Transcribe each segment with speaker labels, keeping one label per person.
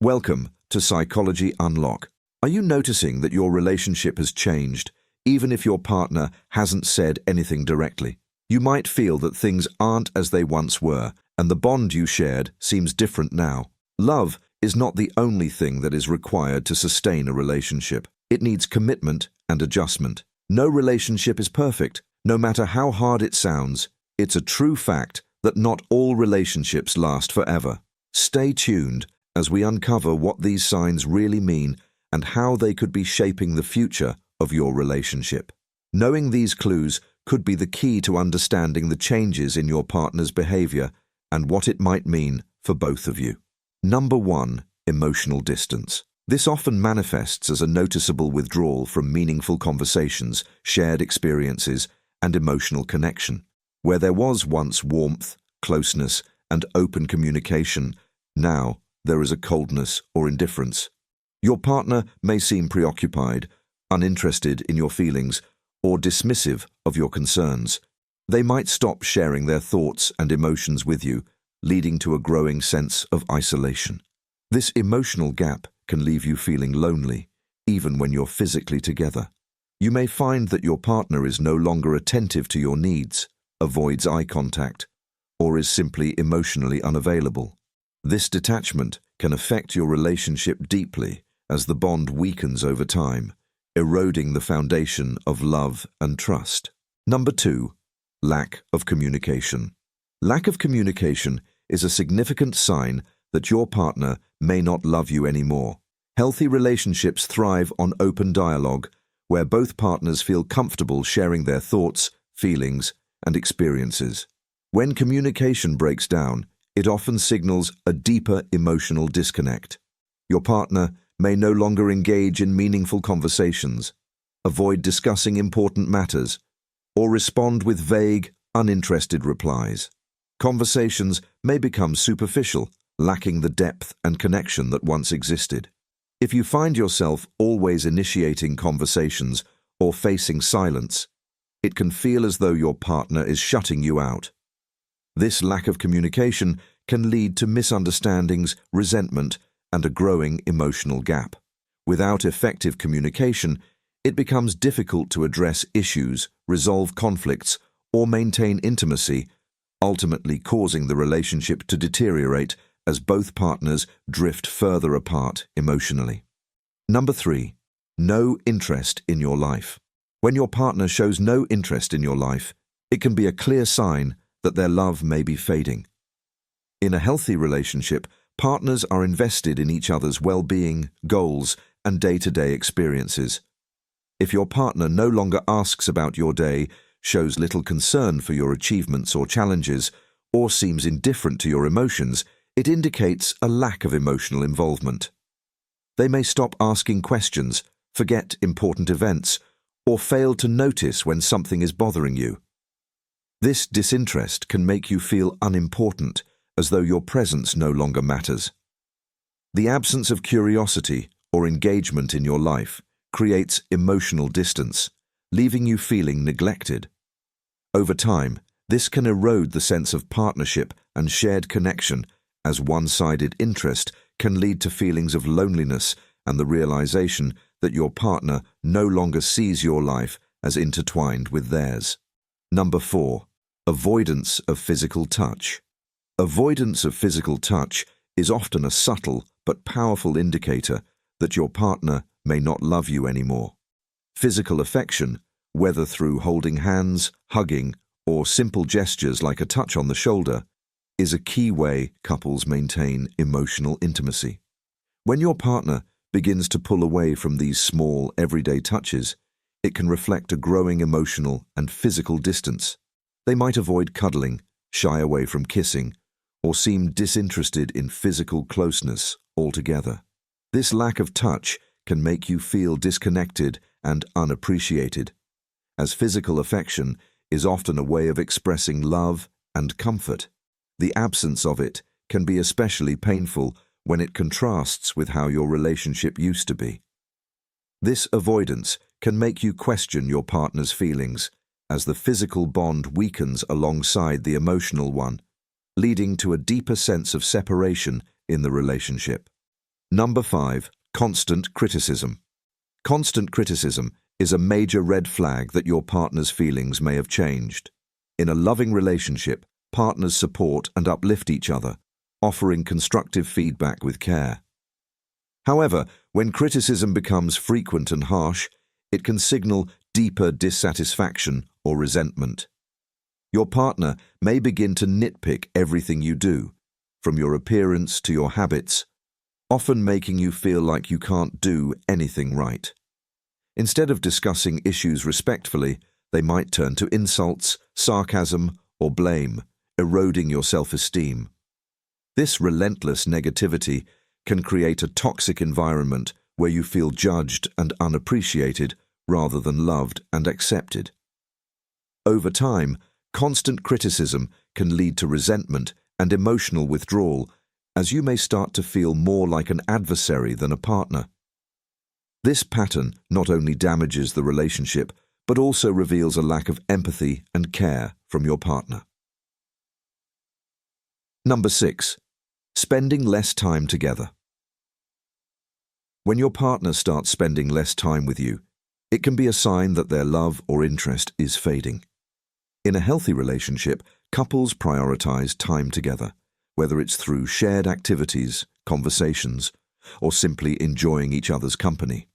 Speaker 1: Welcome to Psychology Unlock. Are you noticing that your relationship has changed, even if your partner hasn't said anything directly? You might feel that things aren't as they once were, and the bond you shared seems different now. Love is not the only thing that is required to sustain a relationship. It needs commitment and adjustment. No relationship is perfect, no matter how hard it sounds. It's a true fact that not all relationships last forever. Stay tuned as we uncover what these signs really mean and how they could be shaping the future of your relationship. Knowing these clues could be the key to understanding the changes in your partner's behavior and what it might mean for both of you. Number 1. Emotional distance. This often manifests as a noticeable withdrawal from meaningful conversations, shared experiences, and emotional connection. Where there was once warmth, closeness, and open communication, now there is a coldness or indifference. Your partner may seem preoccupied, uninterested in your feelings, or dismissive of your concerns. They might stop sharing their thoughts and emotions with you, leading to a growing sense of isolation. This emotional gap can leave you feeling lonely, even when you're physically together. You may find that your partner is no longer attentive to your needs, avoids eye contact, or is simply emotionally unavailable. This detachment can affect your relationship deeply as the bond weakens over time, eroding the foundation of love and trust. Number 2. Lack of communication. Lack of communication is a significant sign that your partner may not love you anymore. Healthy relationships thrive on open dialogue, where both partners feel comfortable sharing their thoughts, feelings, and experiences. When communication breaks down, it often signals a deeper emotional disconnect. Your partner may no longer engage in meaningful conversations, avoid discussing important matters, or respond with vague, uninterested replies. Conversations may become superficial, lacking the depth and connection that once existed. If you find yourself always initiating conversations or facing silence, it can feel as though your partner is shutting you out. This lack of communication can lead to misunderstandings, resentment, and a growing emotional gap. Without effective communication, it becomes difficult to address issues, resolve conflicts, or maintain intimacy, ultimately causing the relationship to deteriorate as both partners drift further apart emotionally. Number 3. No interest in your life. When your partner shows no interest in your life, it can be a clear sign that their love may be fading. In a healthy relationship, partners are invested in each other's well-being, goals, and day-to-day experiences. If your partner no longer asks about your day, shows little concern for your achievements or challenges, or seems indifferent to your emotions, it indicates a lack of emotional involvement. They may stop asking questions, forget important events, or fail to notice when something is bothering you. This disinterest can make you feel unimportant, as though your presence no longer matters. The absence of curiosity or engagement in your life creates emotional distance, leaving you feeling neglected. Over time, this can erode the sense of partnership and shared connection, as one-sided interest can lead to feelings of loneliness and the realization that your partner no longer sees your life as intertwined with theirs. Number 4. Avoidance of physical touch. Avoidance of physical touch is often a subtle but powerful indicator that your partner may not love you anymore. Physical affection, whether through holding hands, hugging, or simple gestures like a touch on the shoulder, is a key way couples maintain emotional intimacy. When your partner begins to pull away from these small, everyday touches, it can reflect a growing emotional and physical distance. They might avoid cuddling, shy away from kissing, or seem disinterested in physical closeness altogether. This lack of touch can make you feel disconnected and unappreciated, as physical affection is often a way of expressing love and comfort. The absence of it can be especially painful when it contrasts with how your relationship used to be. This avoidance can make you question your partner's feelings, as the physical bond weakens alongside the emotional one, leading to a deeper sense of separation in the relationship. Number 5. Constant criticism. Constant criticism is a major red flag that your partner's feelings may have changed. In a loving relationship, partners support and uplift each other, offering constructive feedback with care. However, when criticism becomes frequent and harsh, it can signal deeper dissatisfaction or resentment. Your partner may begin to nitpick everything you do, from your appearance to your habits, often making you feel like you can't do anything right. Instead of discussing issues respectfully, they might turn to insults, sarcasm, or blame, eroding your self-esteem. This relentless negativity can create a toxic environment where you feel judged and unappreciated rather than loved and accepted. Over time, constant criticism can lead to resentment and emotional withdrawal, as you may start to feel more like an adversary than a partner. This pattern not only damages the relationship, but also reveals a lack of empathy and care from your partner. Number 6. Spending less time together. When your partner starts spending less time with you, it can be a sign that their love or interest is fading. In a healthy relationship, couples prioritize time together, whether it's through shared activities, conversations, or simply enjoying each other's company.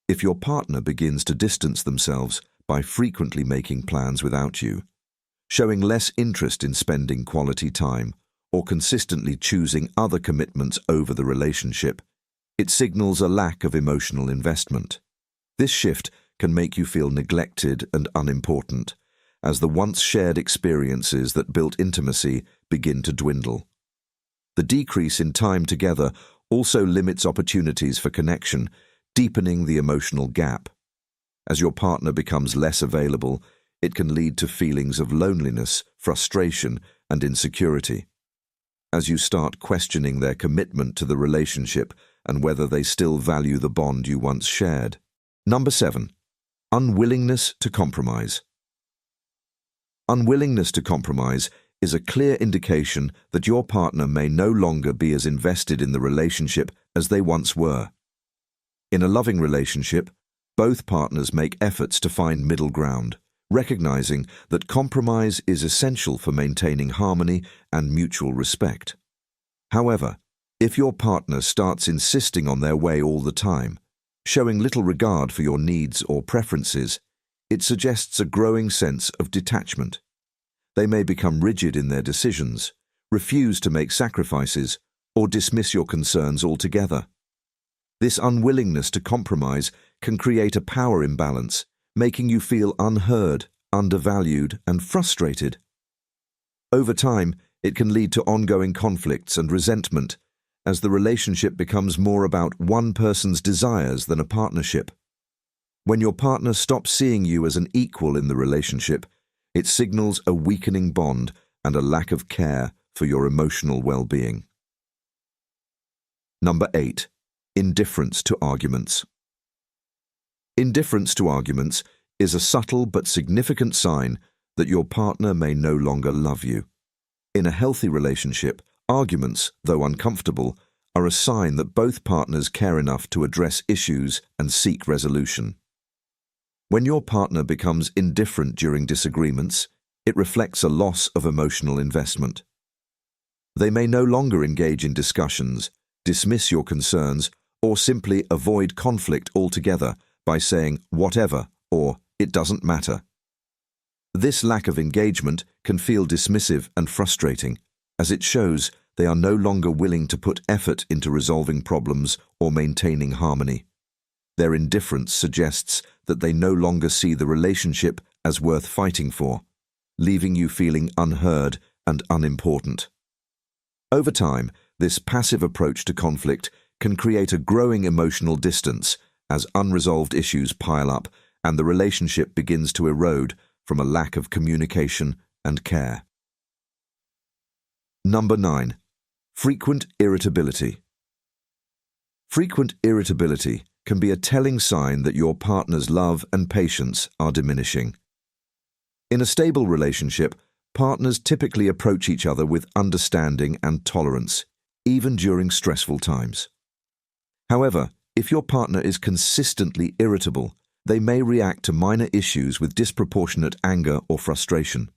Speaker 1: If your partner begins to distance themselves by frequently making plans without you, showing less interest in spending quality time, or consistently choosing other commitments over the relationship, it signals a lack of emotional investment. This shift can make you feel neglected and unimportant, as the once shared experiences that built intimacy begin to dwindle. The decrease in time together also limits opportunities for connection, deepening the emotional gap. As your partner becomes less available, it can lead to feelings of loneliness, frustration, and insecurity. As you start questioning their commitment to the relationship and whether they still value the bond you once shared. Number 7. Unwillingness to compromise. Unwillingness to compromise is a clear indication that your partner may no longer be as invested in the relationship as they once were. In a loving relationship, both partners make efforts to find middle ground, recognizing that compromise is essential for maintaining harmony and mutual respect. However, if your partner starts insisting on their way all the time, showing little regard for your needs or preferences, it suggests a growing sense of detachment. They may become rigid in their decisions, refuse to make sacrifices, or dismiss your concerns altogether. This unwillingness to compromise can create a power imbalance, making you feel unheard, undervalued, and frustrated. Over time, it can lead to ongoing conflicts and resentment, as the relationship becomes more about one person's desires than a partnership. When your partner stops seeing you as an equal in the relationship, it signals a weakening bond and a lack of care for your emotional well-being. Number 8. Indifference to arguments. Indifference to arguments is a subtle but significant sign that your partner may no longer love you. In a healthy relationship, arguments, though uncomfortable, are a sign that both partners care enough to address issues and seek resolution. When your partner becomes indifferent during disagreements, it reflects a loss of emotional investment. They may no longer engage in discussions, dismiss your concerns, or simply avoid conflict altogether by saying whatever or it doesn't matter. This lack of engagement can feel dismissive and frustrating, as it shows they are no longer willing to put effort into resolving problems or maintaining harmony. Their indifference suggests that they no longer see the relationship as worth fighting for, leaving you feeling unheard and unimportant. Over time, this passive approach to conflict can create a growing emotional distance as unresolved issues pile up and the relationship begins to erode from a lack of communication and care. Number 9. Frequent irritability. Frequent irritability can be a telling sign that your partner's love and patience are diminishing. In a stable relationship, partners typically approach each other with understanding and tolerance, even during stressful times. However, if your partner is consistently irritable, they may react to minor issues with disproportionate anger or frustration.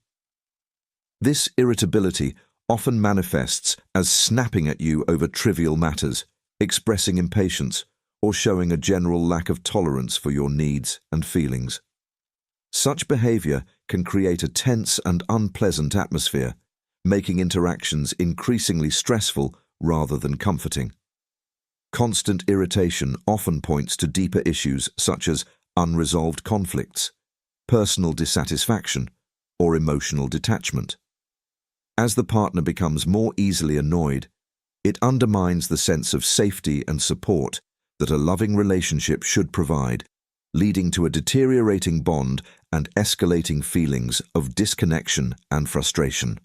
Speaker 1: This irritability often manifests as snapping at you over trivial matters, expressing impatience, or showing a general lack of tolerance for your needs and feelings. Such behavior can create a tense and unpleasant atmosphere, making interactions increasingly stressful rather than comforting. Constant irritation often points to deeper issues such as unresolved conflicts, personal dissatisfaction, or emotional detachment. As the partner becomes more easily annoyed, it undermines the sense of safety and support that a loving relationship should provide, leading to a deteriorating bond and escalating feelings of disconnection and frustration.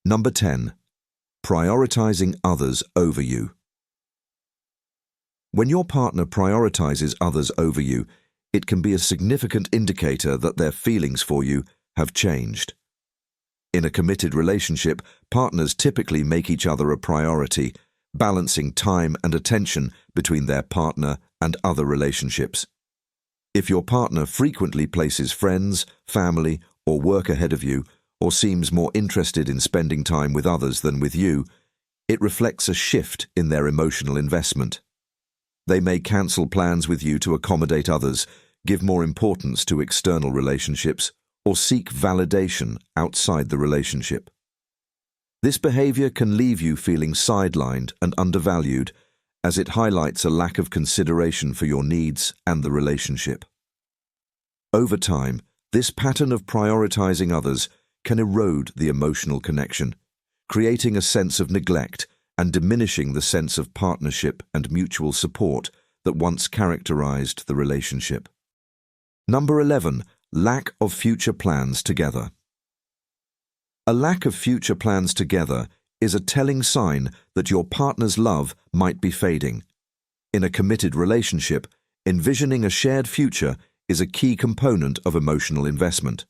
Speaker 1: Number 10. Prioritizing others over you. When your partner prioritizes others over you, it can be a significant indicator that their feelings for you have changed. In a committed relationship, partners typically make each other a priority, balancing time and attention between their partner and other relationships. If your partner frequently places friends, family, or work ahead of you, or seems more interested in spending time with others than with you, it reflects a shift in their emotional investment. They may cancel plans with you to accommodate others, give more importance to external relationships, or seek validation outside the relationship. This behavior can leave you feeling sidelined and undervalued, as it highlights a lack of consideration for your needs and the relationship. Over time, this pattern of prioritizing others can erode the emotional connection, creating a sense of neglect and diminishing the sense of partnership and mutual support that once characterized the relationship. Number 11. Lack of future plans together. A lack of future plans together is a telling sign that your partner's love might be fading. In a committed relationship, envisioning a shared future is a key component of emotional investment.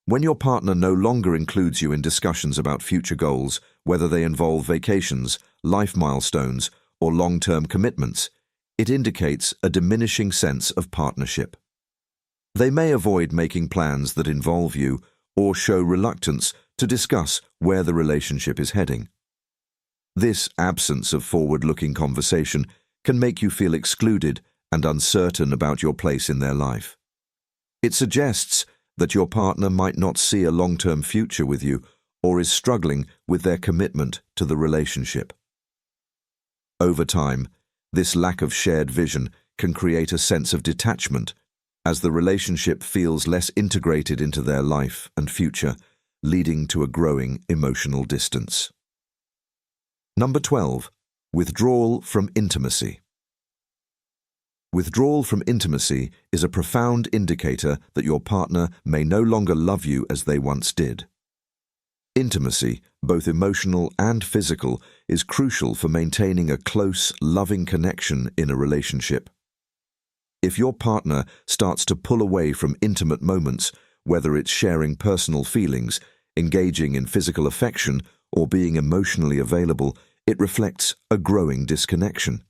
Speaker 1: When your partner no longer includes you in discussions about future goals, whether they involve vacations, life milestones, or long-term commitments, it indicates a diminishing sense of partnership. They may avoid making plans that involve you or show reluctance to discuss where the relationship is heading. This absence of forward-looking conversation can make you feel excluded and uncertain about your place in their life. It suggests that your partner might not see a long-term future with you or is struggling with their commitment to the relationship. Over time, this lack of shared vision can create a sense of detachment as the relationship feels less integrated into their life and future, leading to a growing emotional distance. Number 12. Withdrawal from intimacy. Withdrawal from intimacy is a profound indicator that your partner may no longer love you as they once did. Intimacy, both emotional and physical, is crucial for maintaining a close, loving connection in a relationship. If your partner starts to pull away from intimate moments, whether it's sharing personal feelings, engaging in physical affection, or being emotionally available, it reflects a growing disconnection.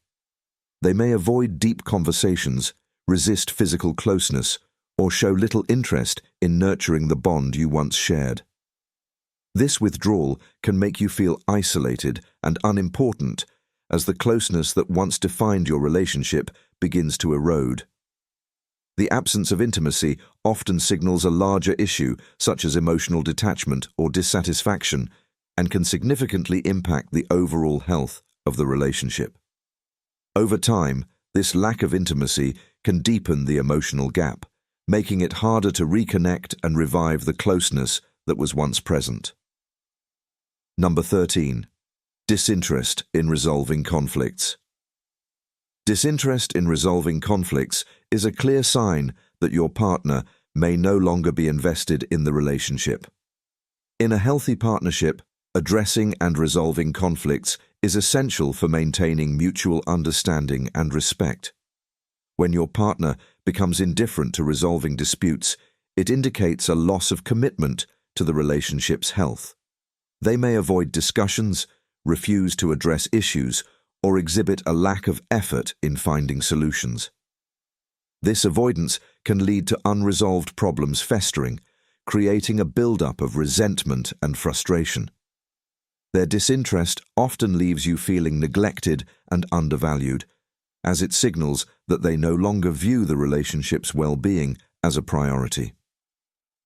Speaker 1: They may avoid deep conversations, resist physical closeness, or show little interest in nurturing the bond you once shared. This withdrawal can make you feel isolated and unimportant as the closeness that once defined your relationship begins to erode. The absence of intimacy often signals a larger issue, such as emotional detachment or dissatisfaction, and can significantly impact the overall health of the relationship. Over time, this lack of intimacy can deepen the emotional gap, making it harder to reconnect and revive the closeness that was once present. Number 13. Disinterest in resolving conflicts. Disinterest in resolving conflicts is a clear sign that your partner may no longer be invested in the relationship. In a healthy partnership, addressing and resolving conflicts is essential for maintaining mutual understanding and respect. When your partner becomes indifferent to resolving disputes, it indicates a loss of commitment to the relationship's health. They may avoid discussions, refuse to address issues, or exhibit a lack of effort in finding solutions. This avoidance can lead to unresolved problems festering, creating a build-up of resentment and frustration. Their disinterest often leaves you feeling neglected and undervalued, as it signals that they no longer view the relationship's well-being as a priority.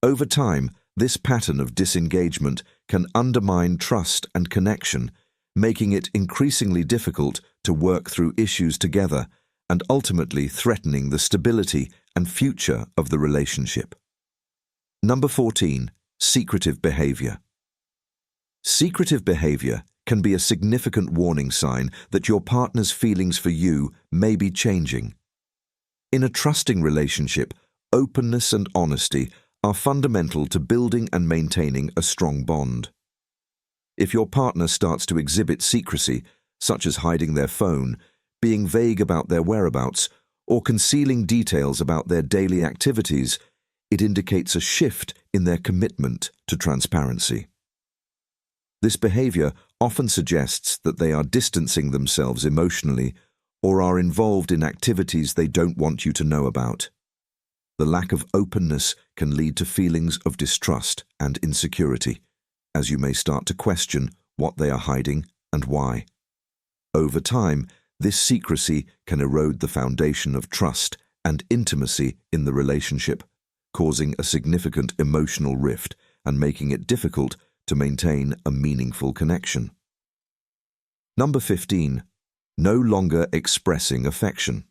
Speaker 1: Over time, this pattern of disengagement can undermine trust and connection, making it increasingly difficult to work through issues together and ultimately threatening the stability and future of the relationship. Number 14. Secretive behavior. Secretive behavior can be a significant warning sign that your partner's feelings for you may be changing. In a trusting relationship, openness and honesty are fundamental to building and maintaining a strong bond. If your partner starts to exhibit secrecy, such as hiding their phone, being vague about their whereabouts, or concealing details about their daily activities, it indicates a shift in their commitment to transparency. This behavior often suggests that they are distancing themselves emotionally or are involved in activities they don't want you to know about. The lack of openness can lead to feelings of distrust and insecurity, as you may start to question what they are hiding and why. Over time, this secrecy can erode the foundation of trust and intimacy in the relationship, causing a significant emotional rift and making it difficult to maintain a meaningful connection. Number 15. No longer expressing affection.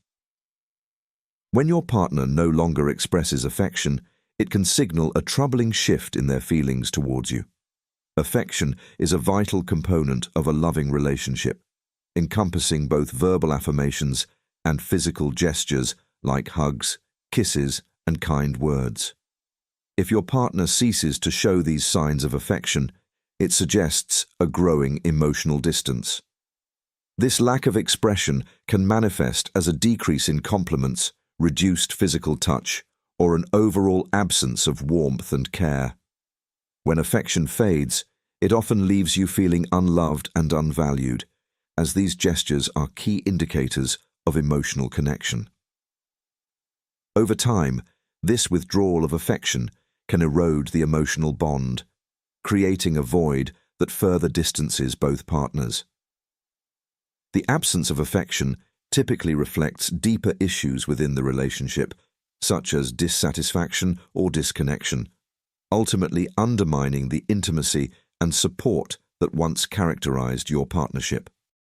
Speaker 1: When your partner no longer expresses affection, it can signal a troubling shift in their feelings towards you. Affection is a vital component of a loving relationship, encompassing both verbal affirmations and physical gestures like hugs, kisses, and kind words. If your partner ceases to show these signs of affection, it suggests a growing emotional distance. This lack of expression can manifest as a decrease in compliments, reduced physical touch, or an overall absence of warmth and care. When affection fades, it often leaves you feeling unloved and unvalued, as these gestures are key indicators of emotional connection. Over time, this withdrawal of affection can erode the emotional bond, creating a void that further distances both partners. The absence of affection typically reflects deeper issues within the relationship, such as dissatisfaction or disconnection, ultimately undermining the intimacy and support that once characterized your partnership.